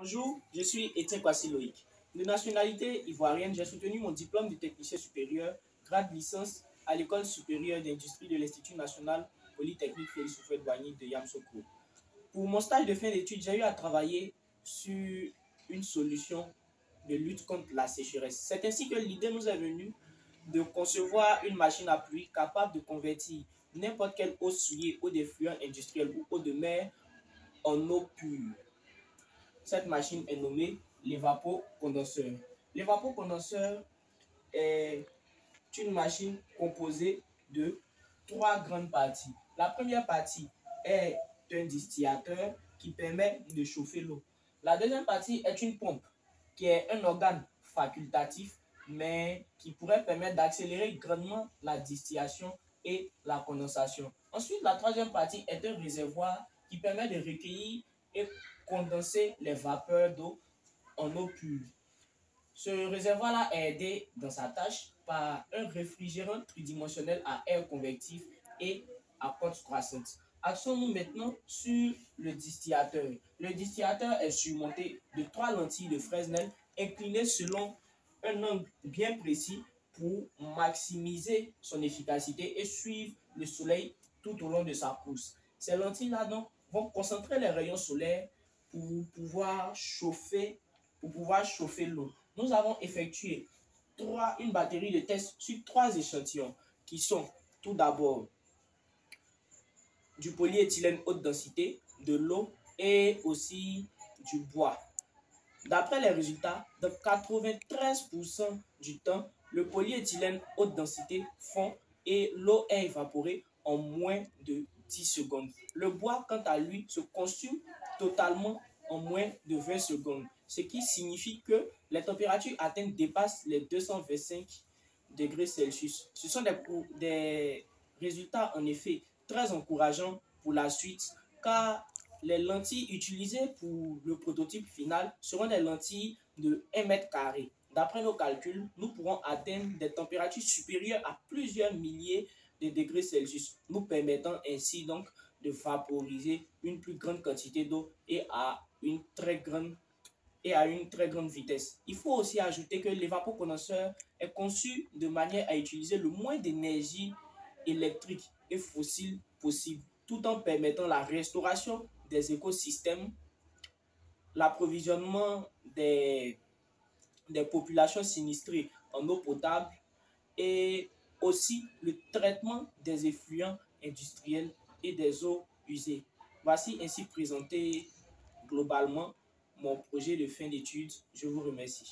Bonjour, je suis Étienne Kwasi Loïc. De nationalité ivoirienne, j'ai soutenu mon diplôme de technicien supérieur, grade licence à l'École supérieure d'industrie de l'Institut national polytechnique Félix Houphouët-Boigny de Yamoussoukro. Pour mon stage de fin d'études, j'ai eu à travailler sur une solution de lutte contre la sécheresse. C'est ainsi que l'idée nous est venue de concevoir une machine à pluie capable de convertir n'importe quelle eau souillée, eau d'effluent industriel ou eau de mer en eau pure. Cette machine est nommée l'évapocondenseur. L'évapocondenseur est une machine composée de trois grandes parties. La première partie est un distillateur qui permet de chauffer l'eau. La deuxième partie est une pompe qui est un organe facultatif mais qui pourrait permettre d'accélérer grandement la distillation et la condensation. Ensuite, la troisième partie est un réservoir qui permet de recueillir et condenser les vapeurs d'eau en eau pure. Ce réservoir-là est aidé dans sa tâche par un réfrigérant tridimensionnel à air convectif et à pente croissante. Axons-nous maintenant sur le distillateur. Le distillateur est surmonté de trois lentilles de Fresnel inclinées selon un angle bien précis pour maximiser son efficacité et suivre le soleil tout au long de sa course. Ces lentilles-là donc vont concentrer les rayons solaires pour pouvoir chauffer l'eau. Nous avons effectué une batterie de tests sur trois échantillons qui sont tout d'abord du polyéthylène haute densité, de l'eau et aussi du bois. D'après les résultats, dans 93% du temps, le polyéthylène haute densité fond et l'eau est évaporée en moins de 10 secondes. Le bois, quant à lui, se consume totalement en moins de 20 secondes, ce qui signifie que les températures atteintes dépassent les 225 degrés Celsius. Ce sont des résultats en effet très encourageants pour la suite, car les lentilles utilisées pour le prototype final seront des lentilles de 1 mètre carré. D'après nos calculs, nous pourrons atteindre des températures supérieures à plusieurs milliers de degrés Celsius, nous permettant ainsi donc de vaporiser une plus grande quantité d'eau et à une très grande vitesse. Il faut aussi ajouter que l'évapocondenseur est conçu de manière à utiliser le moins d'énergie électrique et fossile possible, tout en permettant la restauration des écosystèmes, l'approvisionnement des populations sinistrées en eau potable et aussi le traitement des effluents industriels et des eaux usées. Voici ainsi présenté globalement mon projet de fin d'études. Je vous remercie.